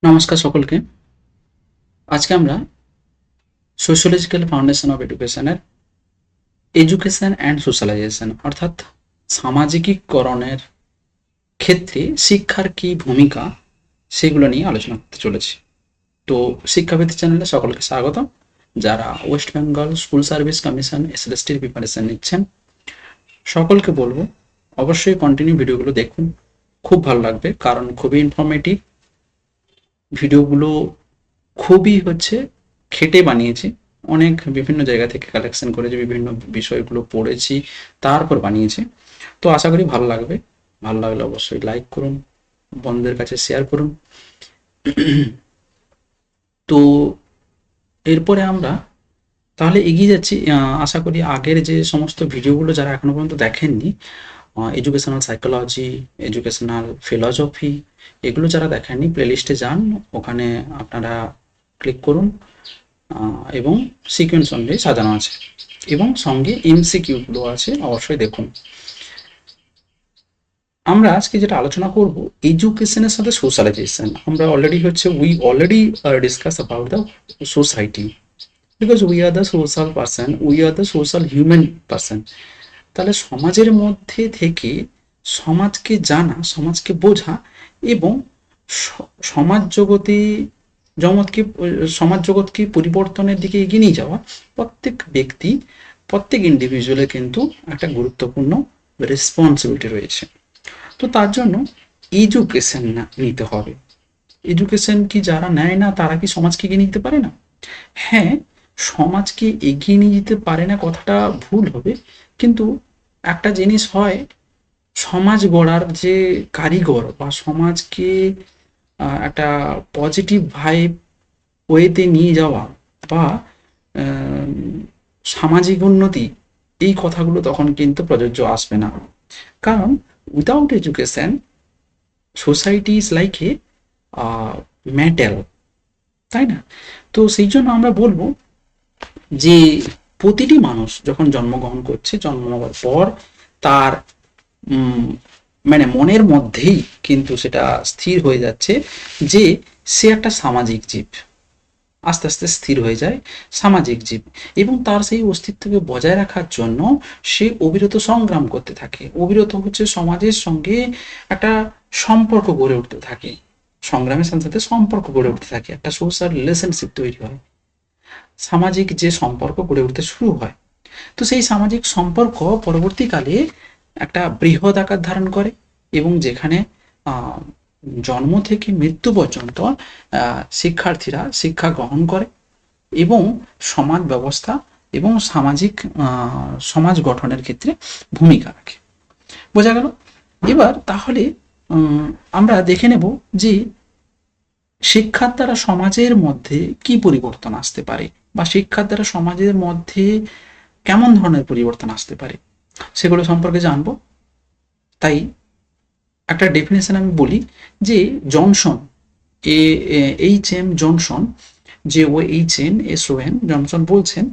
নমস্কার সকলকে। আজকে আমরা সোশ্যোলজিক্যাল ফাউন্ডেশন অফ এডুকেশনের এডুকেশন অ্যান্ড সোশ্যালাইজেশন অর্থাৎ সামাজিকীকরণের ক্ষেত্রে শিক্ষার কী ভূমিকা সেগুলো নিয়ে আলোচনা করতে চলেছি। তো শিক্ষাবিদ চ্যানেলে সকলকে স্বাগতম। যারা West Bengal school service commission এসএলএসটির প্রিপারেশন নিচ্ছেন সকলকে বলবো অবশ্যই কন্টিনিউ ভিডিওগুলো দেখুন, খুব ভালো লাগবে, কারণ খুবই ইনফরমেটিভ ভিডিওগুলো। খুবই খেটে বানিয়েছি, অনেক বিভিন্ন জায়গা থেকে কালেকশন করেছি, বিভিন্ন বিষয়গুলো পড়েছি, তারপর বানিয়েছি। তো আশা করি ভালো লাগবে। ভালো লাগলে অবশ্যই লাইক করুন, বন্ধুদের কাছে শেয়ার করুন। তো এরপরে আমরা তাহলে এগিয়ে যাচ্ছি। আশা করি আগের যে সমস্ত ভিডিওগুলো যারা এখনো পর্যন্ত দেখেননি, এডুকেশনাল সাইকোলজি, এডুকেশনাল ফিলসফি, এগুলো যারা দেখেননি প্লেলিস্টে যান, ওখানে আপনারা ক্লিক করুন এবং সিকোয়েন্স অনুযায়ী সাজানো আছে এবং সঙ্গে এমসিকিউগুলো আছে, অবশ্যই দেখুন। আমরা আজকে যেটা আলোচনা করব এডুকেশনের সাথে সোশ্যালাইজেশন। আমরা we already discuss about the society, because we are the social person, we are the social human person. তাহলে সমাজের মধ্যে থেকে সমাজকে জানা, সমাজকে বোঝা এবং সমাজ জগতে জগৎকে সমাজ জগৎকে পরিবর্তনের দিকে এগিয়ে নিয়ে যাওয়া প্রত্যেক ব্যক্তি, প্রত্যেক ইন্ডিভিজুয়ালের কিন্তু একটা গুরুত্বপূর্ণ রেসপন্সিবিলিটি রয়েছে। তো তার জন্য এডুকেশন নিতে হবে। এডুকেশন কি যারা নেয় না তারা কি সমাজকে এগিয়ে নিতে পারে না? হ্যাঁ, সমাজকে এগিয়ে নিয়ে যেতে পারে না কথাটা ভুল হবে, কিন্তু একটা জিনিস হয়, সমাজ গড়ার যে কারিগর বা সমাজকে একটা পজিটিভ ভাইব ওয়েতে নিয়ে যাওয়া বা আহ, সামাজিক উন্নতি, এই কথাগুলো তখন কিন্তু প্রযোজ্য আসবে না। কারণ without education society is like a metal, তাই না? তো সেই জন্য আমরা বলবো যে প্রতিটি মানুষ যখন জন্মগ্রহণ করছে, জন্ম নেওয়ার পর তার উম, মানে মনের মধ্যেই কিন্তু সেটা স্থির হয়ে যাচ্ছে যে সে একটা সামাজিক জীব। আস্তে আস্তে স্থির হয়ে যায় সামাজিক জীব, এবং তার সেই অস্তিত্বকে বজায় রাখার জন্য সে অবিরত সংগ্রাম করতে থাকে, অবিরত সমাজের সঙ্গে একটা সম্পর্ক গড়ে উঠতে থাকে, সংগ্রামের সাথে সাথে সম্পর্ক গড়ে উঠতে থাকে, একটা সোশ্যাল রিলেশনশিপ তৈরি হয়, সামাজিক যে সম্পর্ক গড়ে উঠতে শুরু হয়। তো সেই সামাজিক সম্পর্ক পরবর্তীকালে একটা বৃহৎ আকার ধারণ করে, এবং যেখানে আহ, জন্ম থেকে মৃত্যু পর্যন্ত শিক্ষার্থীরা শিক্ষা গ্রহণ করে এবং সমাজ ব্যবস্থা এবং সামাজিক সমাজ গঠনের ক্ষেত্রে ভূমিকা রাখে। বোঝা গেল? এবার তাহলে আমরা দেখে নেব যে শিক্ষার দ্বারা সমাজের মধ্যে কি পরিবর্তন আসতে পারে, বা শিক্ষার দ্বারা সমাজের মধ্যে কেমন ধরনের পরিবর্তন আসতে পারে সেগুলো সম্পর্কে জানবো। তাই একটা ডেফিনেশন আমি বলি যে Johnson, A H M Johnson, J O H N S O N Johnson বলছেন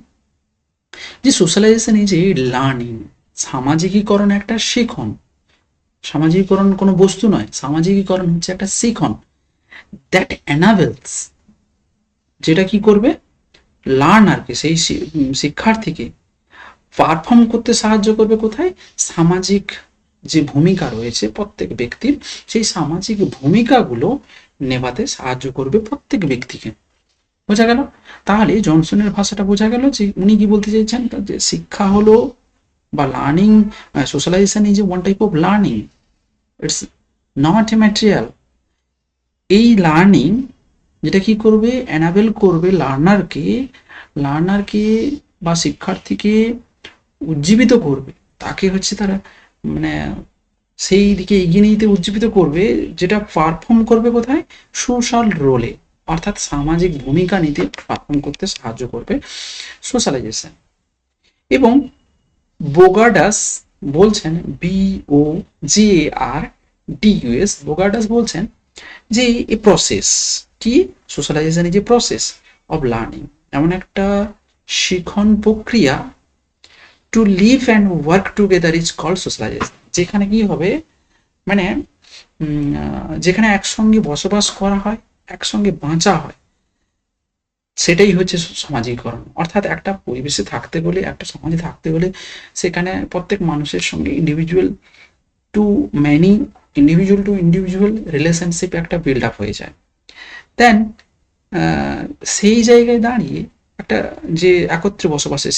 যে সোশ্যালাইজেশন ইজ এ লার্নিং। সামাজিকীকরণ একটা শিখন। সামাজিকীকরণ কোনো বস্তু নয়, সামাজিকীকরণ হচ্ছে একটা শিখন দ্যাট এনাবেলস, যেটা কি করবে, লার্নারকে, সেই শিক্ষার্থীকে পারফর্ম করতে সাহায্য করবে কোথায়, সামাজিক যে ভূমিকা রয়েছে প্রত্যেক ব্যক্তির, সেই সামাজিক ভূমিকাগুলো নেভাতে সাহায্য করবে প্রত্যেক ব্যক্তিকে। বোঝা গেল? তাহলে জনসনের ভাষাটা বোঝা গেল যে উনি কি বলতে চাইছেন, যে শিক্ষা হলো বা learning, socialisation is one type of learning, it's not a material. এই লার্নিং যেটা কি করবে, এনাবেল করবে লার্নারকে বা শিক্ষার্থীকে উজ্জীবিত করবে, তাকে তারা মানে সেই দিকে এগিয়ে নিয়ে যেতে উজ্জীবিত করবে, যেটা পারফর্ম করবে কোথায়, সোশ্যাল রোলে, অর্থাৎ সামাজিক ভূমিকা নিতে পারফর্ম করতে সাহায্য করবে সোশ্যালাইজেশন। এবং বোগার্ডাস বলছেন, BOGARDUS, বোগার্ডাস বলছেন যে এ প্রসেস কি, socialization is a process of learning, এমন একটা শিখন প্রক্রিয়া, to live and work together is called socialization, যেখানে কি হবে, মানে যেখানে একসঙ্গে বসবাস করা হয় একসঙ্গে বাঁচা হয়, সেটাই হচ্ছে সমাজীকরণ। অর্থাৎ একটা পরিবেশে থাকতে গেলে, একটা সমাজে থাকতে গেলে সেখানে প্রত্যেক মানুষের সঙ্গে to many individual to individual relationship একটা বিল্ড আপ হয়ে যায়। দেন সেই জায়গায় দাঁড়িয়ে একটা যে একত্রে বসবাসের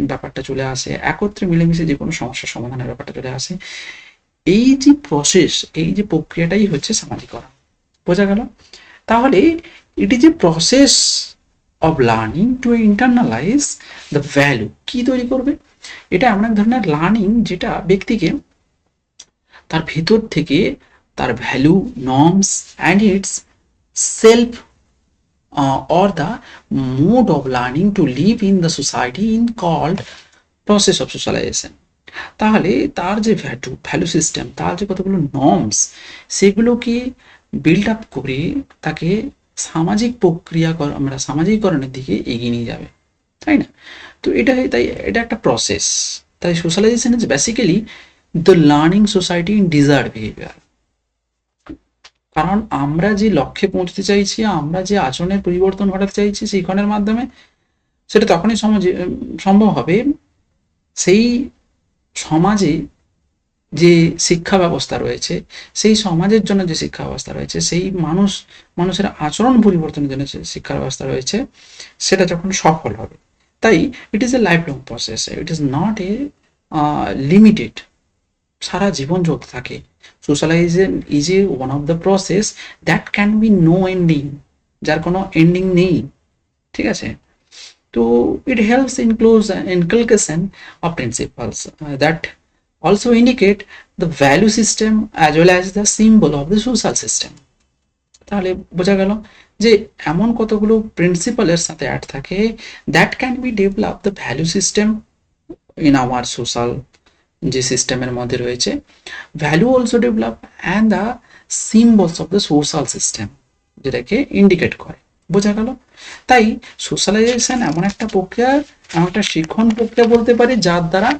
ব্যাপারটা চলে আসে, একত্রে মিলেমিশে যে কোনো সমস্যার সমাধানের ব্যাপারটা চলে আসে। এই যে প্রসেস, এই যে প্রক্রিয়াটাই হচ্ছে সামাজিকরণ। বোঝা গেল? তাহলে ইট is a process of learning to internalise the value. কি তৈরি করবে? এটা এমন এক ধরনের লার্নিং যেটা ব্যক্তিকে তার ভেতর থেকে তার value, norms and it's self or the mode of learning to live in the society in called process of socialization. তাহলে তার যে ভ্যালু সিস্টেম, তার যে কতগুলো নর্মস, সেগুলোকে বিল্ড আপ করে তাকে সামাজিক প্রক্রিয়া আমরা সামাজিকরণের দিকে এগিয়ে নিয়ে যাবে, তাই না? তো তাই এটা একটা প্রসেস। তাই socialisation is basically the learning society in desired behaviour. কারণ আমরা যে লক্ষ্যে পৌঁছতে চাইছি, আমরা যে আচরণের পরিবর্তন ঘটাতে চাইছি শিক্ষণের মাধ্যমে, সেটা তখনই সম্ভব হবে সেই সমাজে যে শিক্ষা ব্যবস্থা রয়েছে, সেই সমাজের জন্য যে শিক্ষা ব্যবস্থা রয়েছে, সেই মানুষের আচরণ পরিবর্তনের জন্য যে শিক্ষা ব্যবস্থা রয়েছে, সেটা যখন সফল হবে। তাই it is a life long process, it is not a limited, সারা জীবন চলতে থাকে। Socialization is a one of the process that can be no ending, যার কোনো এন্ডিং নেই, ঠিক আছে? তো it helps in close inculcation of principles that also indicate the value system as well as the symbol of the social system. তাহলে বোঝা গেল যে এমন কতগুলো প্রিন্সিপালের সাথে অ্যাড থাকে that can B develop the value system in hour social যে সিস্টেমের মধ্যে রয়েছে। Value also develop and the symbols of the social system, যেটাকে ইন্ডিকেট করে। বোঝা গেল? তাই সোশ্যালাইজেশন এমন একটা প্রক্রিয়া, এমন একটা শিক্ষণ প্রক্রিয়া বলতে পারি, যার দ্বারা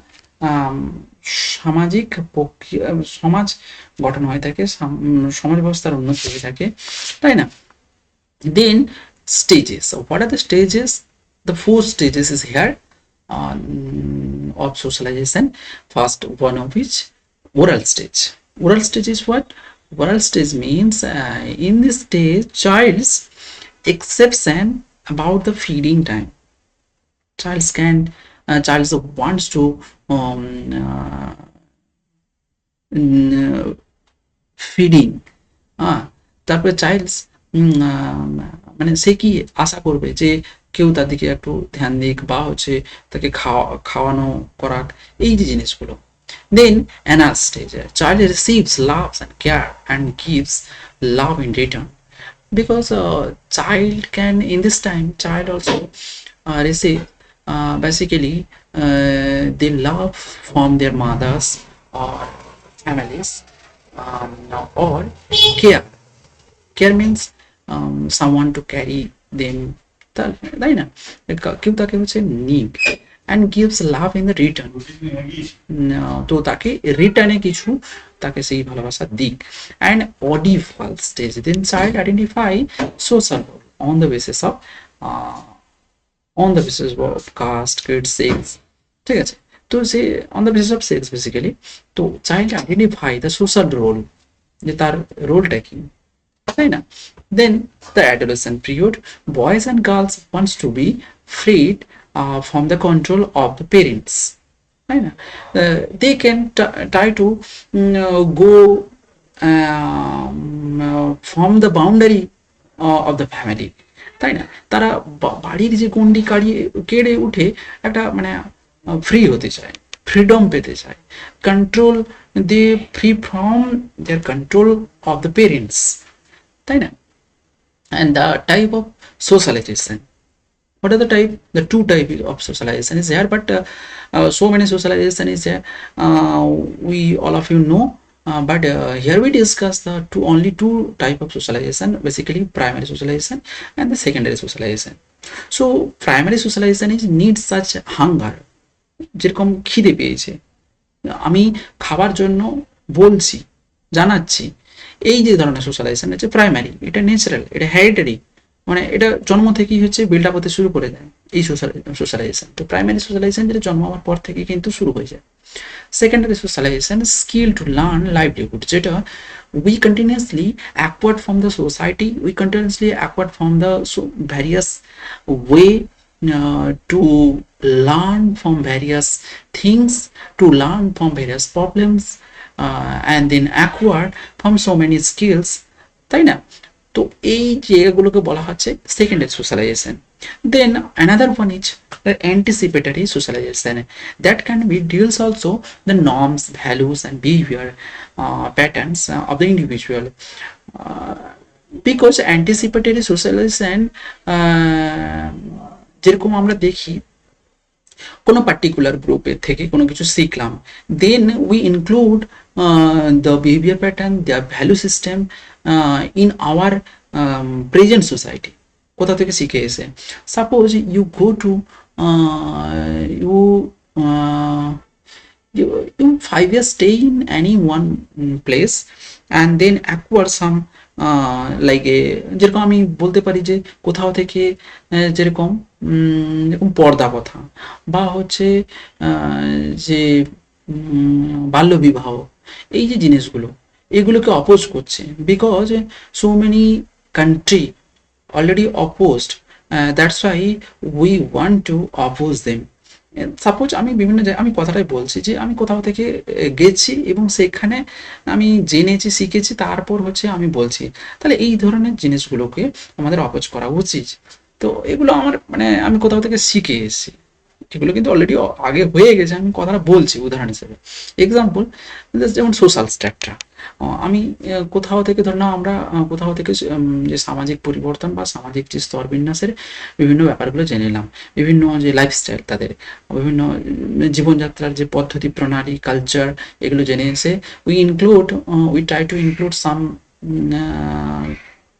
সামাজিক প্রক্রিয়া, সমাজ গঠন হয়ে থাকে, সমাজ ব্যবস্থার উন্নতি হয়ে থাকে, তাই না? দেন stages. So what are the stages? The 4 stages is here of socialization. First one of which, oral stage. Oral stage is what? Oral stage means in this stage child's exception about the feeding time. Child wants to feeding, তারপরে child's মানে সে কি আশা করবে যে কেউ তার দিকে একটু ধ্যান দিক, বা হচ্ছে তাকে খাওয়ানো করাক, এই যে জিনিসগুলো। Then anal stage, child receives loves and care and gives love in return, because child can, in this time child also receive basically they love from their mothers or families, or care means someone to carry them, তাই না? কেউ তাকে হচ্ছে need, and gives love in the return, তো তাকে রিটার্নে কিছু তাকে সেই ভালোবাসা দিক। and ODFL stage, then child identify social role on the basis of caste, creed, sex, ঠিক আছে? তো সে on the basis of sex basically, তো child identify the social role, যে তার রোলটা কি, তাই না? Then the adolescent period, boys and girls wants to be freed from the control of the parents, তাই না? They can try to go from the boundary of the family, তাই না? তারা বাড়ির যে গণ্ডি কেড়ে উঠে একটা মানে ফ্রি হতে চায়, ফ্রিডম পেতে চায়, control, they free from their control of the parents, তাই না? And the type of socialization, what are the type? The 2 type of socialization is there, but so many socialization is there, we all of you know, but here we discuss the only 2 type of socialization, basically primary socialization and the secondary socialization. So primary socialization is needs such hunger, যেরকম খিদে পেয়েছে, আমি খাবার জন্য বলছি, জানাচ্ছি, এই যে ধরনের সোশ্যালাইজেশন হচ্ছে প্রাইমারি, এটা ন্যাচারাল, এটা হেরিটারি, মানে এটা জন্ম থেকেই হচ্ছে বিল্ড আপ হতে শুরু করে দেয় এই সোশ্যালাইজেশন। তো প্রাইমারি সোশ্যালাইজেশন যেটা জন্ম হওয়ার পর থেকে কিন্তু শুরু হয়ে যায়। Secondary socialisation skill to learn livelihood, যেটা we continuously acquired from the society, we continuously acquired from the various way to learn from various things, to learn from various problems, and then acquire from so many skills, তাই না? তো এই জায়গাগুলোকে বলা হচ্ছে secondary socialization. Then another one is the anticipatory socialization, that can be deals also the norms, values and behavior patterns of the individual, uh, because anticipatory socialization যেরকম আমরা দেখি কোনো পার্টিকুলার গ্রুপের থেকে কোনো কিছু শিখলাম, then we include the behaviour pattern, the value system in our present society. কোথা থেকে শিখে এসে, suppose you go to you you 5 years stay in any one place and then acquire some like a, যেরকম আমি বলতে পারি যে কোথাও থেকে যেরকম এরকম পর্দা প্রথা বা হচ্ছে যে বাল্যবিবাহ, এই যে জিনিসগুলো এগুলোকে অপোজ করছে, because so many country already opposed, that's why we want to oppose them. Suppose আমি বিভিন্ন জায়গায় আমি কথাটাই বলছি যে আমি কোথাও থেকে গেছি এবং সেখানে আমি জেনেছি শিখেছি, তারপর হচ্ছে আমি বলছি, তাহলে এই ধরনের জিনিসগুলোকে আমাদের অপোজ করা উচিত। তো এগুলো আমার মানে আমি কোথাও থেকে শিখে এসেছি, এগুলো কিন্তু অলরেডি আগে হয়ে গেছে, আমি কথাটা বলছি উদাহরণ হিসেবে। এক্সাম্পল যেমন সোশ্যাল স্ট্রাকচার, আমি কোথাও থেকে ধর না আমরা কোথাও থেকে যে সামাজিক পরিবর্তন বা সামাজিক যে স্তর বিন্যাসের বিভিন্ন ব্যাপারগুলো জেনে নিলাম, বিভিন্ন যে লাইফস্টাইল তাদের বিভিন্ন জীবনযাত্রার যে পদ্ধতি প্রণালী কালচার, এগুলো জেনে এসে we try to include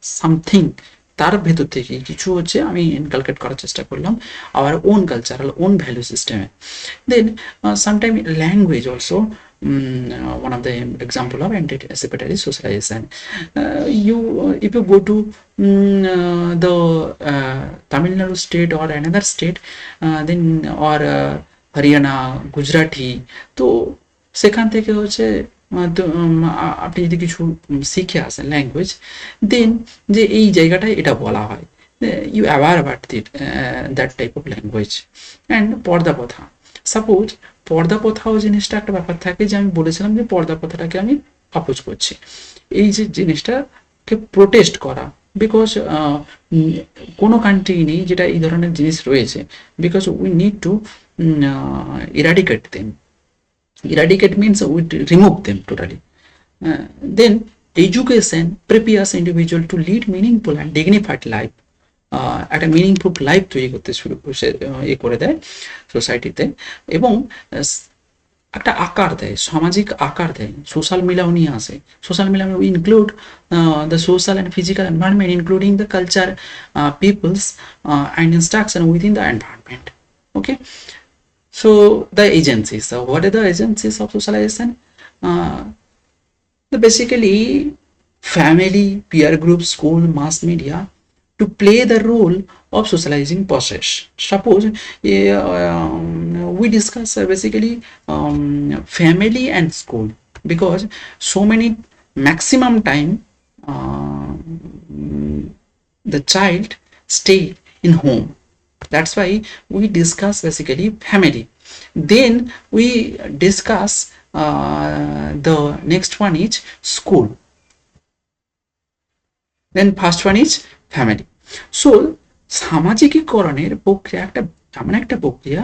something, তার ভেতর থেকে কিছু হচ্ছে আমি ইনকালকেট করার চেষ্টা করলাম our own cultural own value সিস্টেমে। Then sometime language also one of the example of anticipatory socialization. If you go to the Tamil Nadu state or another state, then or Haryana Gujarati, তো সেখান থেকে হচ্ছে আপনি যদি কিছু শিখে আসেন ল্যাঙ্গুয়েজ, দেন যে এই জায়গাটায় এটা বলা হয়, you aware about that type of language. And পর্দা প্রথা, সাপোজ পর্দা প্রথাও জিনিসটা একটা ব্যাপার থাকে যে আমি বলেছিলাম যে পর্দা প্রথাটাকে আমি অপোজ করছি, এই যে জিনিসটাকে প্রোটেস্ট করা, বিকজ কোনো কান্ট্রি নেই যেটা এই ধরনের জিনিস রয়েছে, because we need to eradicate them. Eradicate means we remove them totally. Then education prepares individual to lead meaningful and dignified life. একটা মিনিংফুল লাইফ তৈরি করতে শুরু করে দেয় সোসাইটিতে, এবং একটা আকার দেয়, সামাজিক আকার দেয়, সোশ্যাল মিলাও নিয়ে আসে। Social milieu we include the social and physical environment including the culture, peoples and instruction within the environment. Okay, so the agencies, so what are the agencies of socialization? Basically family, peer group, school, mass media to play the role of socializing process. Suppose we discuss basically family and school, because so many maximum time the child stay in home, that's why we discuss basically family. Then we discuss the next one is school, then first one is family. So সামাজিকীকরণের প্রক্রিয়া একটা এমন একটা প্রক্রিয়া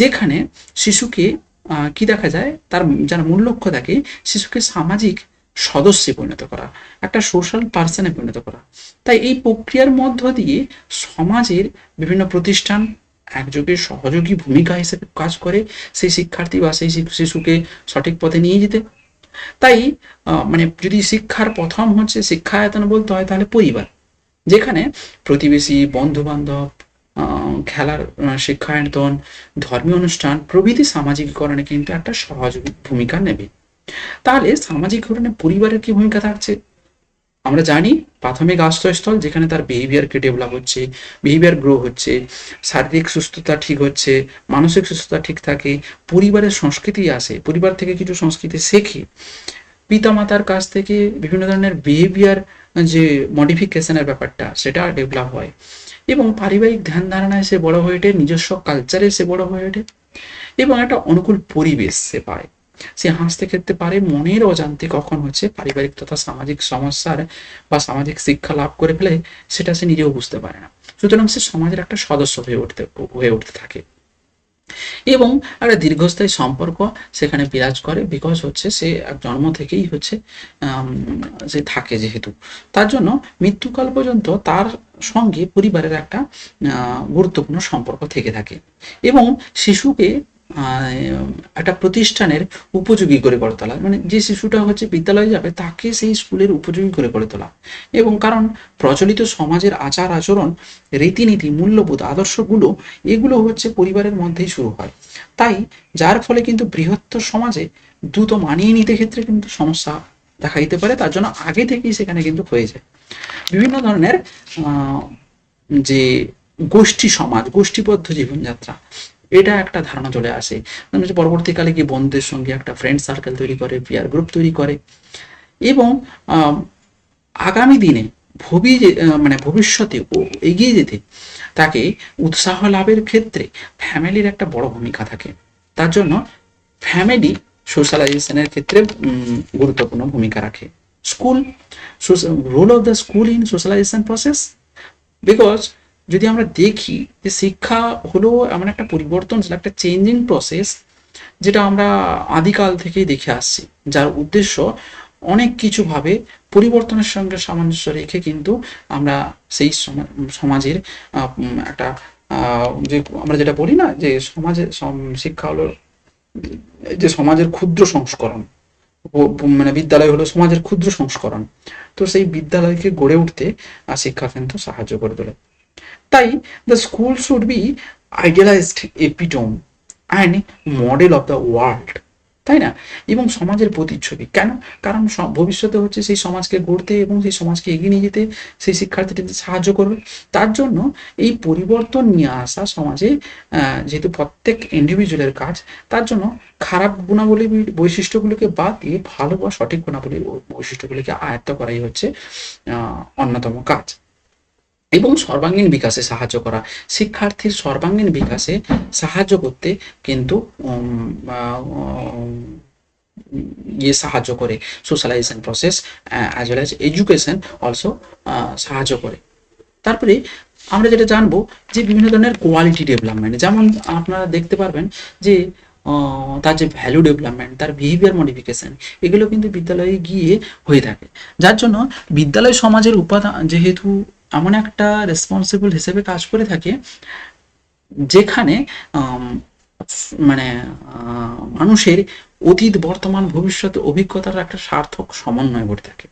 যেখানে শিশুকে কি দেখা যায়, তার যার মূল লক্ষ্য থাকে শিশুকে সামাজিক সদস্যে পরিণত করা, একটা সোশ্যাল পার্সনে পরিণত করা। তাই এই প্রক্রিয়ার মধ্য দিয়ে সমাজের বিভিন্ন প্রতিষ্ঠান একযোগে সহযোগী ভূমিকা হিসেবে কাজ করে সেই শিক্ষার্থী বা সেই শিশুকে সঠিক পথে নিয়ে যেতে। তাই মানে যদি শিক্ষার প্রথম হচ্ছে শিক্ষায়তন বলতে হয়, তাহলে পরিবার, যেখানে প্রতিবেশী, বন্ধু বান্ধব, খেলার শিক্ষায়তন, ধর্মীয় অনুষ্ঠান প্রভৃতি সামাজিকীকরণে কিন্তু একটা সহযোগী ভূমিকা নেবে। তাহলে সামাজিকীকরণে পরিবারের কি ভূমিকা থাকছে, আমরা জানি প্রাথমিক আশ্রয়স্থল, যেখানে তার বিহেভিয়ারকে ডেভেলপ হচ্ছে, বিহেভিয়ার গ্রো হচ্ছে, শারীরিক সুস্থতা ঠিক হচ্ছে, মানসিক সুস্থতা ঠিক থাকে, পরিবারের সংস্কৃতি আসে, পরিবার থেকে কিছু সংস্কৃতি শেখে, পিতামাতার কাছ থেকে বিভিন্ন ধরনের বিহেভিয়ার যে মডিফিকেশনের ব্যাপারটা সেটা ডেভেলপ হয়, এবং পারিবারিক ধ্যান ধারণায় সে বড় হয়ে ওঠে, নিজস্ব কালচারে সে বড় হয়ে ওঠে, এবং একটা অনুকূল পরিবেশ সে পায়। সে হাসতে খেতে পারে, মনের অজান্তে কখন হচ্ছে পারিবারিক তথা সামাজিক সমস্যার বা সামাজিক শিক্ষা লাভ করে ফেলে সেটা সে নিজেও বুঝতে পারে না। সুতরাং সে সমাজের একটা সদস্য হয়ে উঠতে থাকে, এবং একটা দীর্ঘস্থায়ী সম্পর্ক সেখানে বিরাজ করে, বিকজ হচ্ছে সে জন্ম থেকেই হচ্ছে সে থাকে যেহেতু, তার জন্য মৃত্যুকাল পর্যন্ত তার সঙ্গে পরিবারের একটা গুরুত্বপূর্ণ সম্পর্ক থেকে থাকে, এবং শিশুকে একটা প্রতিষ্ঠানের উপযোগী করে গড়ে তোলা, মানে যে শিশুটা হচ্ছে বিদ্যালয়ে যাবে তাকে সেই স্কুলের উপযোগী করে গড়ে তোলা। এবং কারণ প্রচলিত সমাজের আচার আচরণ, রীতিনীতি, মূল্যবোধ, আদর্শগুলো এগুলো হচ্ছে পরিবারের মধ্যেই শুরু হয়, তাই যার ফলে কিন্তু বৃহত্তর সমাজে দ্রুত মানিয়ে নিতে ক্ষেত্রে কিন্তু সমস্যা দেখা দিতে পারে, তার জন্য আগে থেকেই সেখানে কিন্তু হয়ে যায় বিভিন্ন ধরনের যে গোষ্ঠী সমাজ, গোষ্ঠীবদ্ধ জীবনযাত্রা, এটা একটা ধারণা চলে আসে। পরবর্তীকালে কি বন্ধুদের সঙ্গে একটা ফ্রেন্ড সার্কেল তৈরি করে, পিয়ার গ্রুপ তৈরি করে, এবং আগামী দিনে মানে ভবিষ্যতে এগিয়ে যেতে তাকে উৎসাহ লাভের ক্ষেত্রে ফ্যামিলির একটা বড় ভূমিকা থাকে। তার জন্য ফ্যামিলি সোশ্যালাইজেশনের ক্ষেত্রে গুরুত্বপূর্ণ ভূমিকা রাখে। School, role of the school in socialization process, because যদি আমরা দেখি যে শিক্ষা হলো এমন একটা পরিবর্তনশীল, একটা চেঞ্জিং প্রসেস, যেটা আমরা আদিকাল থেকেই দেখে আসছি, যার উদ্দেশ্য অনেক কিছুভাবে পরিবর্তনের সঙ্গে সামঞ্জস্য রেখে কিন্তু আমরা সেই সমাজের একটা যে আমরা যেটা বলি না যে সমাজের শিক্ষা হলো যে সমাজের ক্ষুদ্র সংস্করণ, মানে বিদ্যালয় হলো সমাজের ক্ষুদ্র সংস্করণ, তো সেই বিদ্যালয়কে গড়ে উঠতে শিক্ষা কিন্তু সাহায্য করে তোলে। তাই the school should be idealized epitome and model of the world, তাই না? এবং সমাজের প্রতিচ্ছবি কেন? কারণ ভবিষ্যতে হচ্ছে সেই সমাজকে গড়তে এবং সেই সমাজকে এগিয়ে নিয়ে যেতে সেই শিক্ষার্থীদের সাহায্য করবে। তার জন্য এই পরিবর্তন নিয়ে আসা সমাজে, যেহেতু প্রত্যেক ইন্ডিভিজুয়ালের কাজ, তার জন্য খারাপ গুণাবলী বৈশিষ্ট্যগুলোকে বাদ দিয়ে ভালো বা সঠিক গুণাবলী বৈশিষ্ট্যগুলিকে আয়ত্ত করাই হচ্ছে অন্যতম কাজ। এবং সর্বাঙ্গীন বিকাশে সাহায্য করা, শিক্ষার্থীর সর্বাঙ্গীন বিকাশে সাহায্য করতে কিন্তু সাহায্য করে socialisation process, as well as education also সাহায্য করে। তারপরে আমরা যেটা জানবো যে বিভিন্ন ধরনের কোয়ালিটি ডেভেলপমেন্ট, যেমন আপনারা দেখতে পারবেন যে তার যে ভ্যালু ডেভেলপমেন্ট, তার বিহেভিয়ার মডিফিকেশন, এগুলো কিন্তু বিদ্যালয়ে গিয়ে হয়ে থাকে, যার জন্য বিদ্যালয় সমাজের উপাদান যেহেতু এমন একটা রেসপন্সিবল হিসেবে কাজ করে থাকে, যেখানে মানে মানুষের অতীত, বর্তমান, ভবিষ্যৎ অভিজ্ঞতার একটা সার্থক সমন্বয় ঘটে থাকে।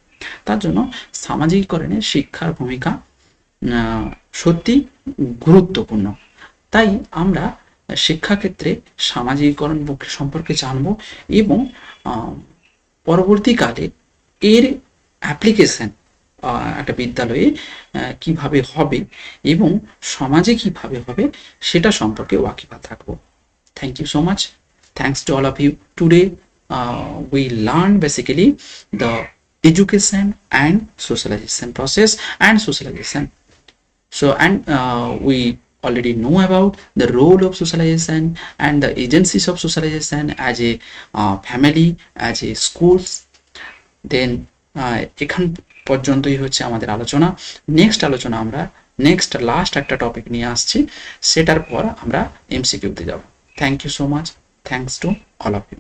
তার জন্য সামাজিকীকরণে শিক্ষার ভূমিকা সত্যি গুরুত্বপূর্ণ। তাই আমরা শিক্ষাক্ষেত্রে সামাজিকীকরণ সম্পর্কে জানব, এবং পরবর্তীকালে এর অ্যাপ্লিকেশন একটা বিদ্যালয়ে কিভাবে হবে এবং সমাজে কিভাবে হবে সেটা সম্পর্কে ওয়াকিবহাল থাকবো। Thank you so much. Thanks to all of you. Today we learned basically the education and socialization process and socialization. So and we already know about the role of socialization and the agencies of socialization as a family, as a schools. Then এখান পর্যন্তই হচ্ছে আমাদের আলোচনা। Next আলোচনা আমরা last একটা topic নিয়ে আসছি, সেটার পর আমরা এমসিকিউতে যাব। Thank you so much. Thanks to all of you.